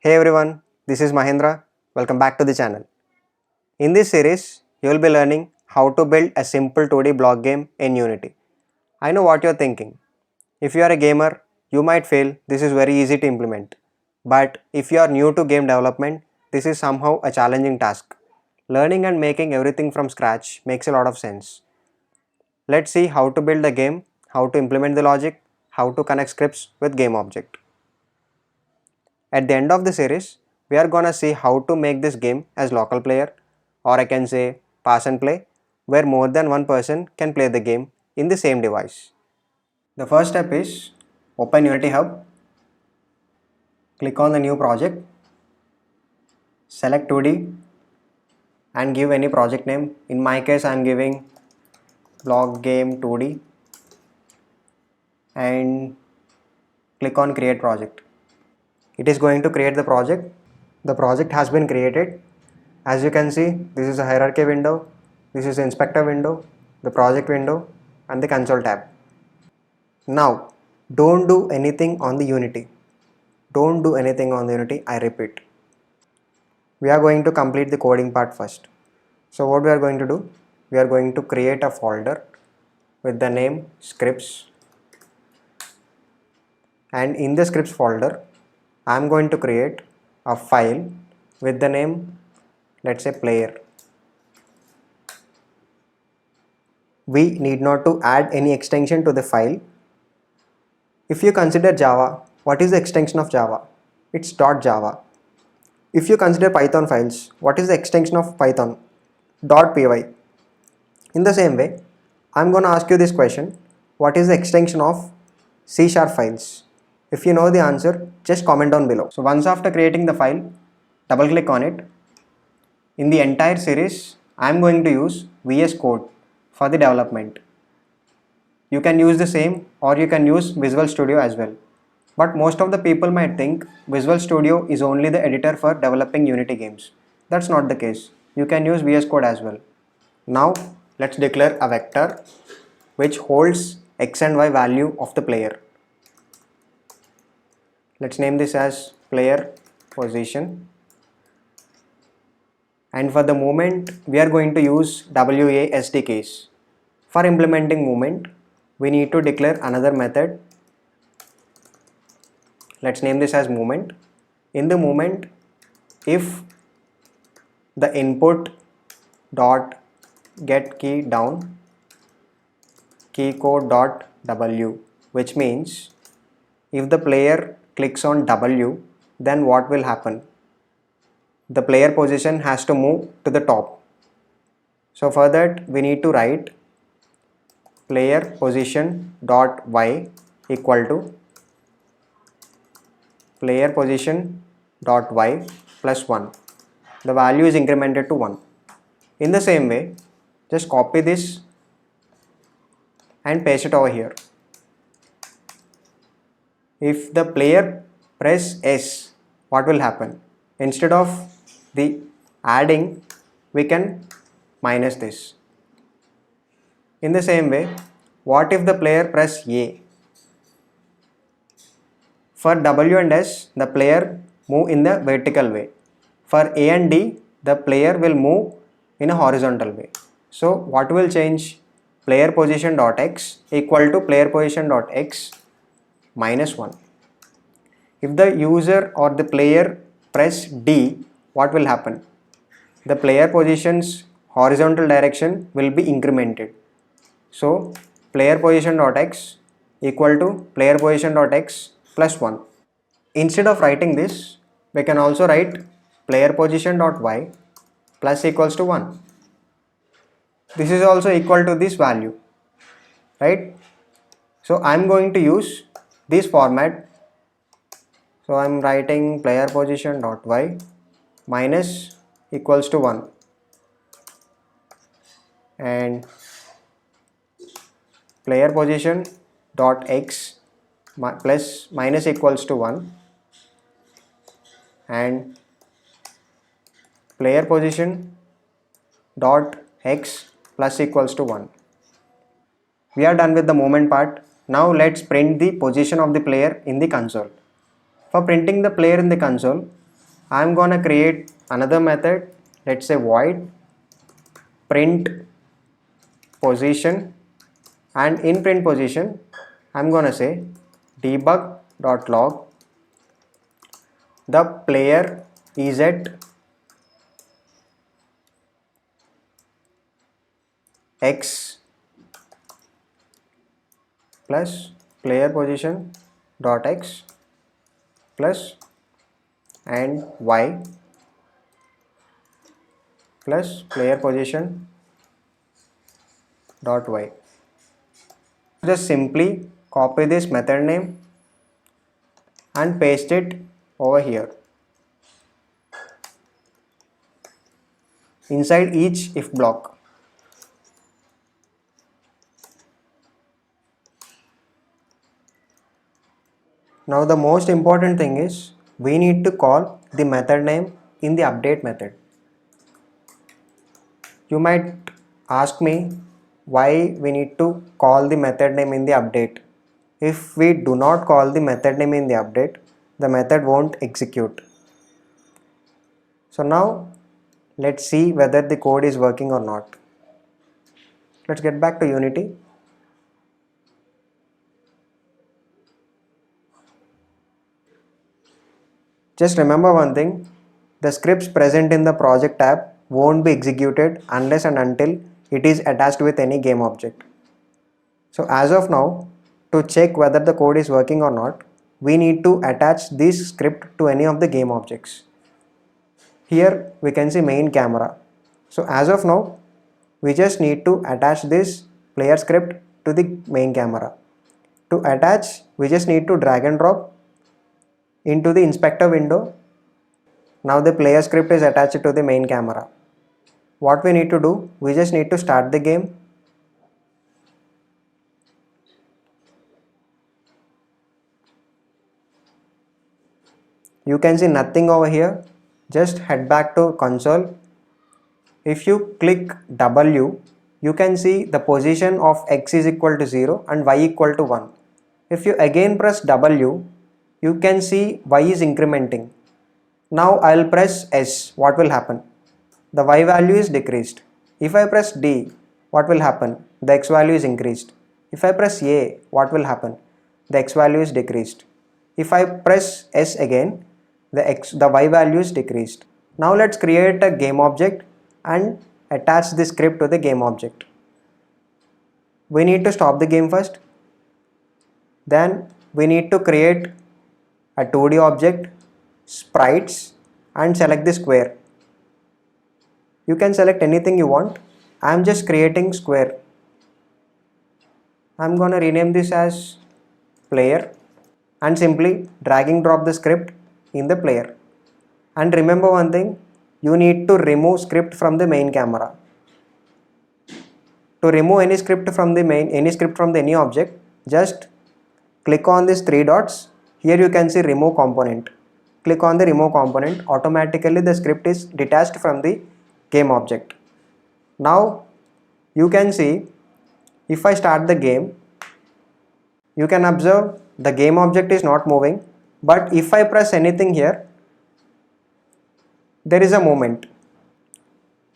Hey everyone, this is Mahendra. Welcome back to the channel. In this series, you will be learning how to build a simple 2D block game in Unity. I know what you're thinking. If you are a gamer, you might feel this is very easy to implement. But if you are new to game development, this is somehow a challenging task. Learning and making everything from scratch makes a lot of sense. Let's see how to build the game, how to implement the logic, how to connect scripts with game object. At the end of the series, we are gonna see how to make this game as local player, or I can say pass and play, where more than one person can play the game in the same device. The first step is open Unity Hub, click on the new project, select 2D and give any project name. In my case I am giving block game 2D and click on create project. It is going to create the project. The project has been created. As you can see, this is a hierarchy window, this is the inspector window, the project window and the console tab. Now, don't do anything on the Unity. Don't do anything on the Unity, I repeat. We are going to complete the coding part first. So what we are going to do? We are going to create a folder with the name scripts, and in the scripts folder, I am going to create a file with the name, let's say player. We need not to add any extension to the file. If you consider Java, what is the extension of Java? It's .java. If you consider Python files, what is the extension of Python? .py. In the same way, I'm going to ask you this question. What is the extension of C# files? If you know the answer, just comment down below. So once after creating the file, double click on it. In the entire series, I'm going to use VS Code for the development. You can use the same or you can use Visual Studio as well. But most of the people might think Visual Studio is only the editor for developing Unity games. That's not the case. You can use VS Code as well. Now let's declare a vector which holds x and y value of the player. Let's name this as player position. And for the movement, we are going to use WASD case. For implementing movement, we need to declare another method. Let's name this as movement. In the movement, if the input dot get key down key code dot w, which means if the player clicks on W, then what will happen? The player position has to move to the top. So for that we need to write player position dot y equal to player position dot y plus 1. The value is incremented to 1. In the same way, just copy this and paste it over here. If the player press S, what will happen? Instead of the adding, we can minus this. In the same way, what if the player press A? For W and S, the player move in the vertical way. For A and D, the player will move in a horizontal way. So what will change? Player position dot x equal to player position dot x minus 1. If the user or the player press D, what will happen? The player position's horizontal direction will be incremented. So player position dot x equal to player position dot x plus 1. Instead of writing this, we can also write player position dot y plus equals to 1. This is also equal to this value, right? So I'm going to use this format. So I'm writing player position dot y minus equals to 1 and player position dot x plus minus equals to 1 and player position dot x plus equals to 1. We are done with the movement part. Now let's print the position of the player in the console. For printing the player in the console, I'm gonna create another method. Let's say void print position, and in print position I'm gonna say debug.log the player is at x plus player position dot x plus and y plus player position dot y. Just simply copy this method name and paste it over here inside each if block. Now the most important thing is we need to call the method name in the update method. You might ask me why we need to call the method name in the update. If we do not call the method name in the update, the method won't execute. So now let's see whether the code is working or not. Let's get back to Unity. Just remember one thing, the scripts present in the project tab won't be executed unless and until it is attached with any game object. So as of now, to check whether the code is working or not, we need to attach this script to any of the game objects. Here we can see main camera. So as of now, we just need to attach this player script to the main camera. To attach, we just need to drag and drop into the inspector window. Now the player script is attached to the main camera. What we need to do, we just need to start the game. You can see nothing over here. Just head back to console. If you click W, you can see the position of x is equal to 0 and y equal to 1. If you again press W, you can see y is incrementing. Now I will press S. What will happen? The y value is decreased. If I press D, what will happen? The x value is increased. If I press A, what will happen? The x value is decreased. If I press S again, the y value is decreased. Now let's create a game object and attach the script to the game object. We need to stop the game first. Then we need to create a 2D object, sprites, and select the square. You can select anything you want. I am just creating square. I am gonna rename this as player and simply dragging drop the script in the player. And remember one thing, you need to remove script from the main camera. To remove any script from any object, just click on these three dots. Here you can see remove component. Click on the remove component. Automatically the script is detached from the game object. Now you can see if I start the game, you can observe the game object is not moving, but if I press anything here, there is a movement,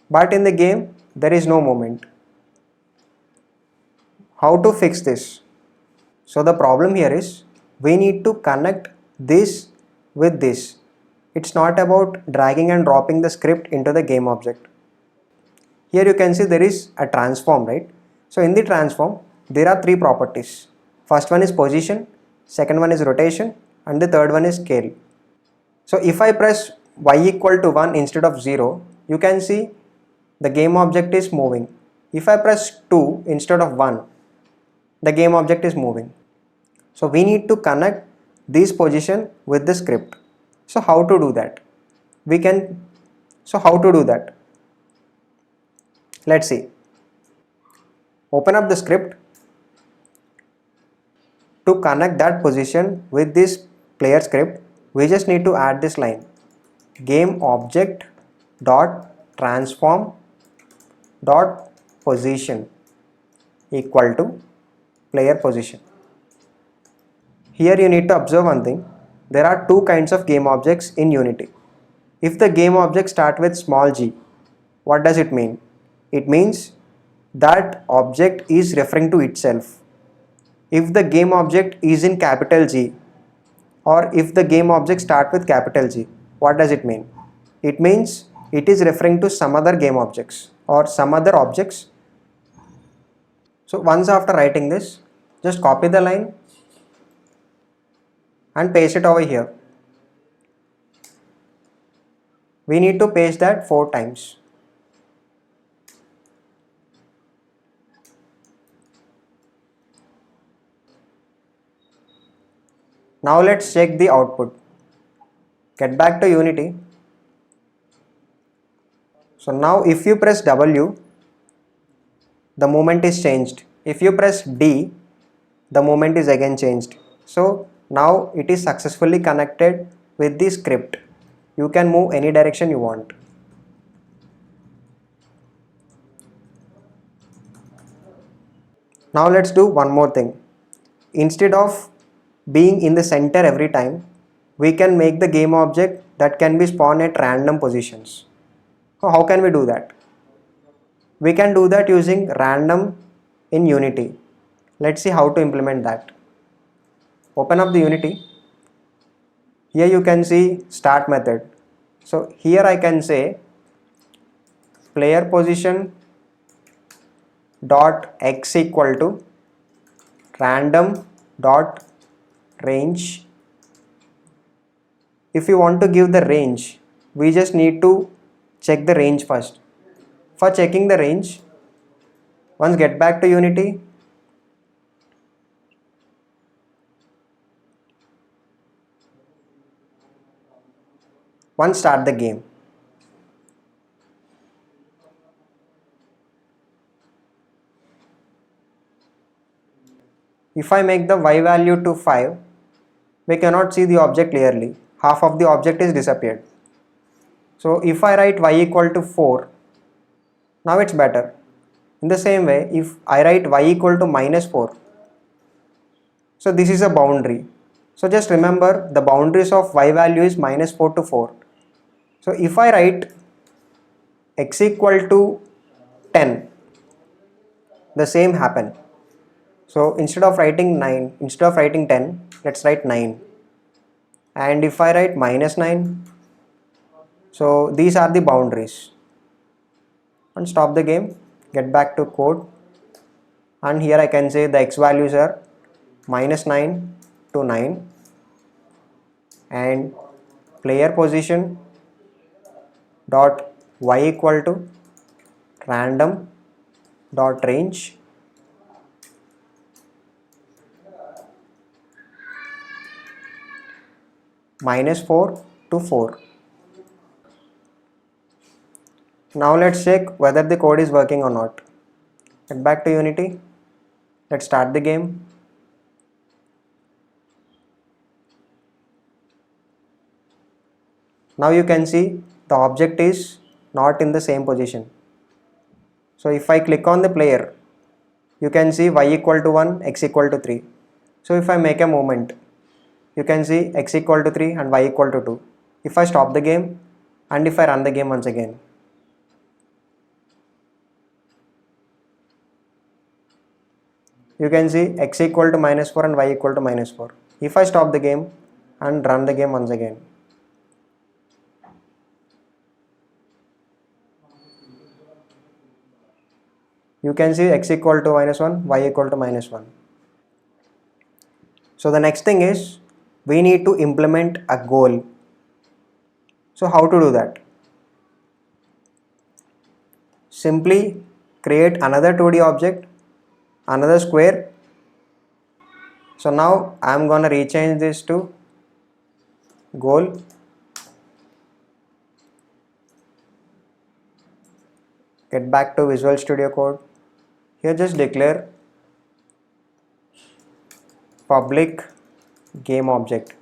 but in the game there is no movement. How to fix this? So the problem here is we need to connect this with this. It's not about dragging and dropping the script into the game object. Here you can see there is a transform, right? So in the transform, there are three properties. First one is position, second one is rotation, and the third one is scale. So if I press y equal to 1 instead of 0, you can see the game object is moving. If I press 2 instead of 1, the game object is moving. So we need to connect this position with the script. So how to do that? How to do that? Let's see. Open up the script. To connect that position with this player script, we just need to add this line, game object dot transform dot position equal to player position. Here you need to observe one thing, there are two kinds of game objects in Unity. If the game object start with small g, what does it mean? It means that object is referring to itself. If the game object is in capital G, or if the game object start with capital G, what does it mean? It means it is referring to some other game objects or some other objects. So once after writing this, just copy the line and paste it over here. We need to paste that 4 times. Now let's check the output. Get back to Unity. So now if you press W, the movement is changed. If you press D, the movement is again changed. So now it is successfully connected with the script. You can move any direction you want. Now let's do one more thing. Instead of being in the center every time, we can make the game object that can be spawned at random positions. So how can we do that? We can do that using random in Unity. Let's see how to implement that. Open up the Unity. Here you can see start method. So here I can say player position dot x equal to random dot range. If you want to give the range, we just need to check the range first. For checking the range, once get back to Unity, once start the game. If I make the y value to 5, we cannot see the object clearly. Half of the object is disappeared. So if I write y equal to 4, now it's better. In the same way, if I write y equal to minus 4, so this is a boundary. So just remember the boundaries of y value is minus 4 to 4. So if I write x equal to 10, the same happen. So instead of writing 10, let's write 9. And if I write minus 9, so these are the boundaries. And stop the game, get back to code, and here I can say the x values are minus 9 to 9, and player position dot y equal to random dot range minus 4 to 4. Now let's check whether the code is working or not. Get back to Unity. Let's start the game. Now you can see the object is not in the same position. So if I click on the player, you can see y equal to 1, x equal to 3. So if I make a movement, you can see x equal to 3 and y equal to 2. If I stop the game and if I run the game once again, you can see x equal to minus 4 and y equal to minus 4. If I stop the game and run the game once again, you can see x equal to minus 1, y equal to minus 1. So the next thing is we need to implement a goal. So how to do that? Simply create another 2D object, another square. So now I am gonna rechange this to goal. Get back to Visual Studio Code. Here just declare public game object.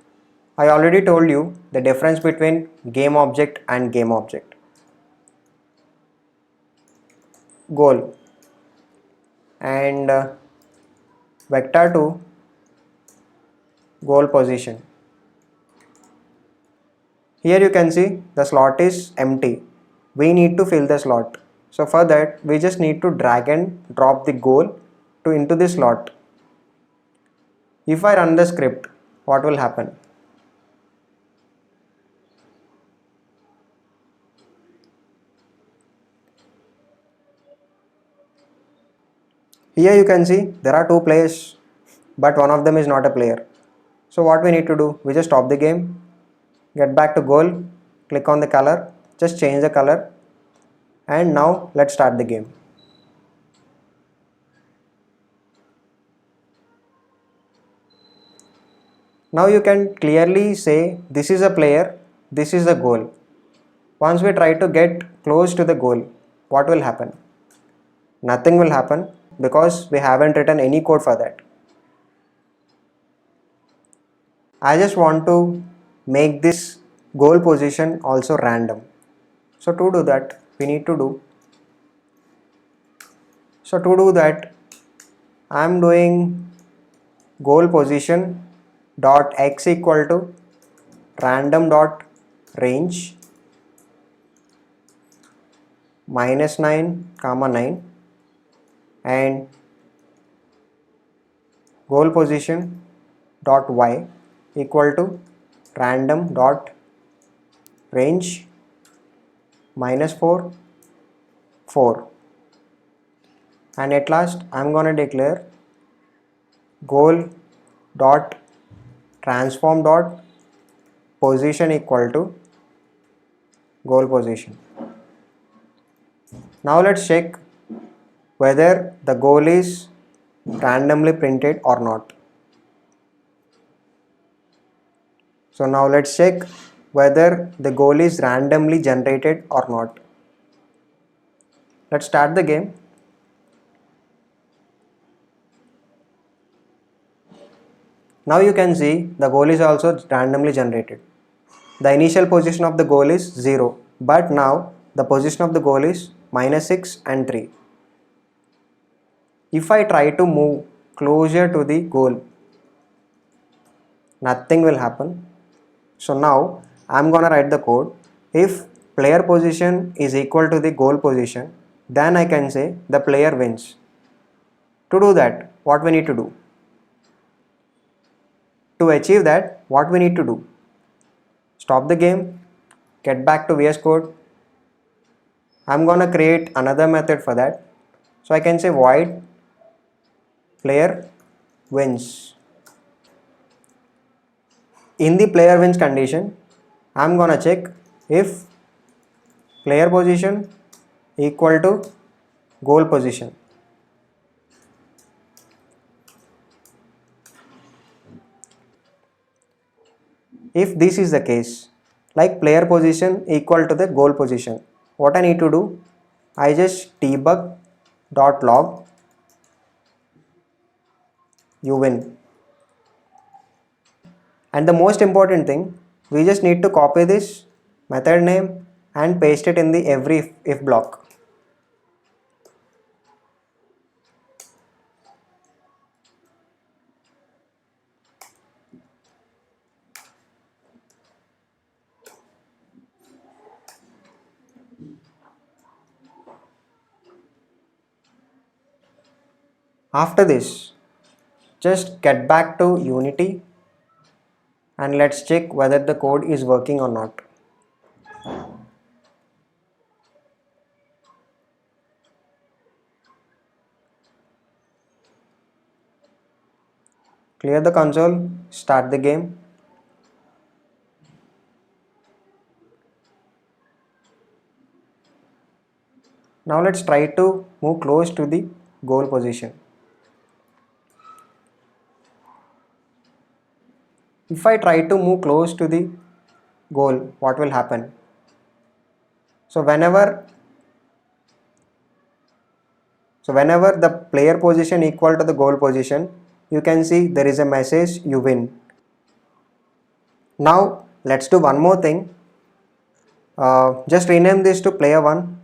I already told you the difference between game object and game object. Goal and vector to goal position. Here you can see the slot is empty. We need to fill the slot. So for that we just need to drag and drop the goal to into the slot. If I run the script, what will happen? Here you can see there are two players, but one of them is not a player. So what we need to do? We just stop the game, get back to goal, click on the color, just change the color, and now let's start the game. Now you can clearly say this is a player, this is the goal. Once we try to get close to the goal, what will happen? Nothing will happen because we haven't written any code for that. I just want to make this goal position also random. So to do that, we need to do. So to do that, I am doing goal position dot x equal to random dot range -9 comma 9 and goal position dot y equal to random dot range -4 4, and at last I'm gonna declare goal dot transform dot position equal to goal position. Now let's check whether the goal is randomly printed or not. So now let's check whether the goal is randomly generated or not. Let's start the game. Now you can see the goal is also randomly generated. The initial position of the goal is 0, but now the position of the goal is -6 and 3. If I try to move closer to the goal, nothing will happen. So now I'm gonna write the code. If player position is equal to the goal position, then I can say the player wins. To do that, what we need to do? To achieve that, what we need to do? Stop the game, get back to VS Code. I'm gonna create another method for that. So I can say void player wins. In the player wins condition, I'm gonna check if player position equal to goal position. If this is the case, like player position equal to the goal position, what I need to do? I just debug.log you win. And the most important thing, we just need to copy this method name and paste it in the every if block. After this, just get back to Unity and let's check whether the code is working or not. Clear the console, start the game. Now let's try to move close to the goal position. If I try to move close to the goal, what will happen? So whenever the player position equal to the goal position, you can see there is a message you win. Now let's do one more thing. Just rename this to player 1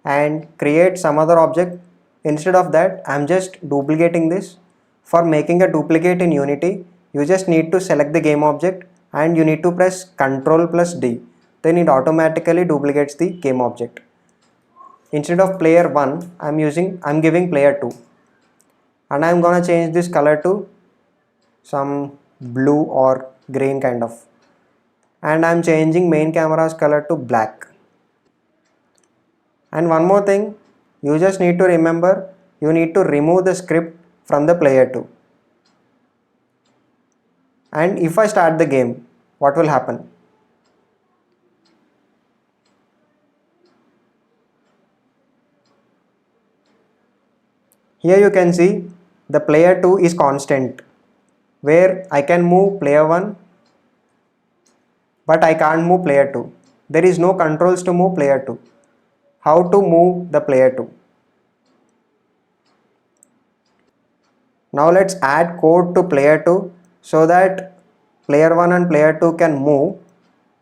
and create some other object. Instead of that, I'm just duplicating this. For making a duplicate in Unity, you just need to select the game object and you need to press Ctrl plus D. Then it automatically duplicates the game object. Instead of player 1, I'm giving player 2. And I'm gonna change this color to some blue or green kind of. And I'm changing main camera's color to black. And one more thing, you just need to remember, you need to remove the script from the player 2. And if I start the game, what will happen? Here you can see the player 2 is constant, where I can move player 1 but I can't move player 2. There is no controls to move player 2. How to move the player 2? Now let's add code to player 2 so that player 1 and player 2 can move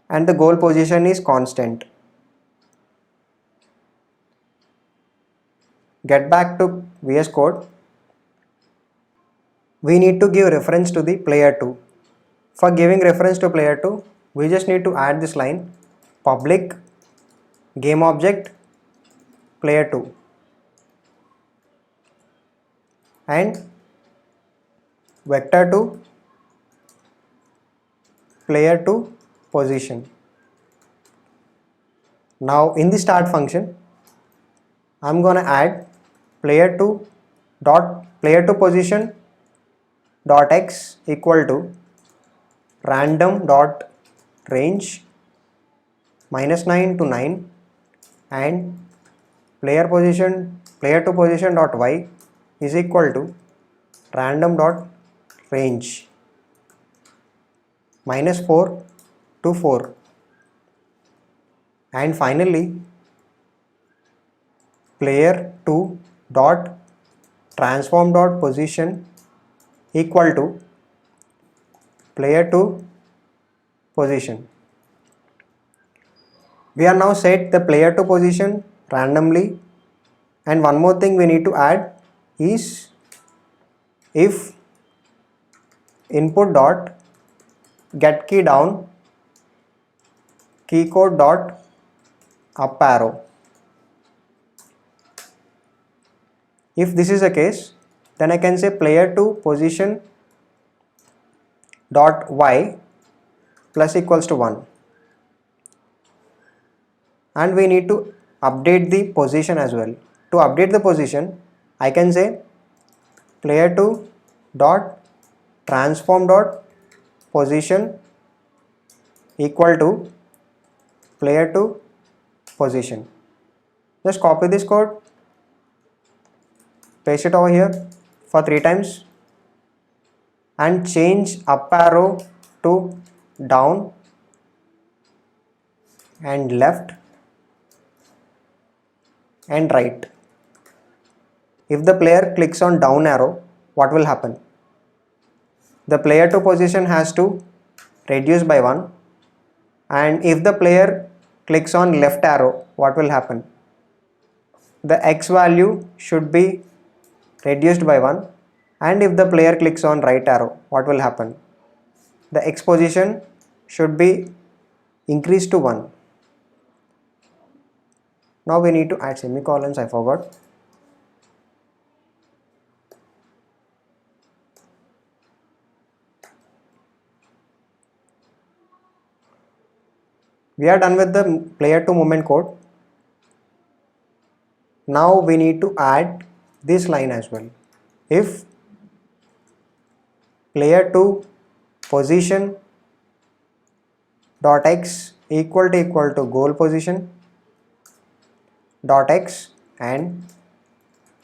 and the goal position is constant. Get back to VS Code. We need to give reference to the player 2. For giving reference to player 2, we just need to add this line public game object player 2 and vector to player 2 position. Now in the start function, I'm gonna add player 2 dot player 2 position dot x equal to random dot range -9 to 9 and player 2 position dot y is equal to random dot range -4 to 4, and finally player 2 dot transform dot position equal to player 2 position. We are now set the player 2 position randomly, and one more thing we need to add is if input dot get key down key code dot up arrow. If this is the case, then I can say player 2 position dot y plus equals to 1, and we need to update the position as well. To update the position, I can say player 2 dot transform dot position equal to player 2 position. Just copy this code, paste it over here for 3 times and change up arrow to down and left and right. If the player clicks on down arrow, what will happen? The player 2 position has to reduce by 1, and if the player clicks on left arrow, what will happen? The x value should be reduced by 1, and if the player clicks on right arrow, what will happen? The x position should be increased to 1. Now we need to add semicolons, I forgot. We are done with the player 2 movement code. Now we need to add this line as well. If player 2 position dot x equal to goal position dot x and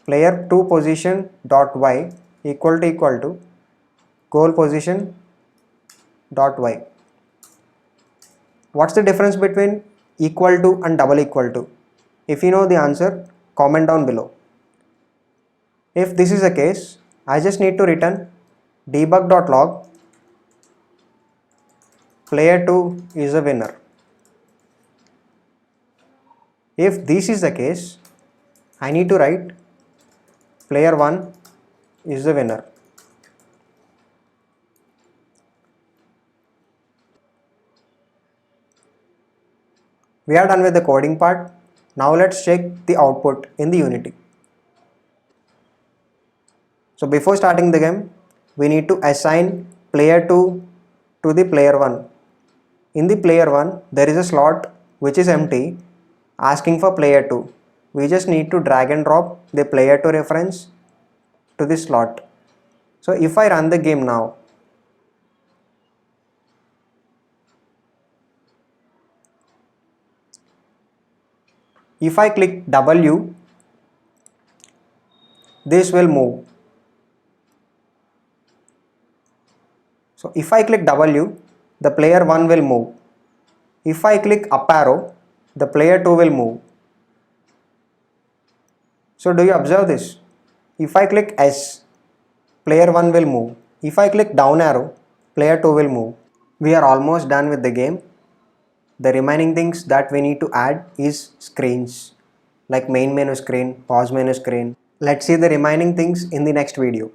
player 2 position dot y equal to goal position dot y. What's the difference between equal to and double equal to? If you know the answer, comment down below. If this is the case, I just need to return debug.log player 2 is the winner. If this is the case, I need to write player 1 is the winner. We are done with the coding part. Now let's check the output in the Unity. So before starting the game, we need to assign player 2 to the player 1. In the player 1, there is a slot which is empty asking for player 2. We just need to drag and drop the player 2 reference to the slot. So if I run the game now, if I click W, this will move. So if I click W, the player 1 will move. If I click up arrow, the player 2 will move. So do you observe this? If I click S, player 1 will move. If I click down arrow, player 2 will move. We are almost done with the game. The remaining things that we need to add is screens like main menu screen, pause menu screen. Let's see the remaining things in the next video.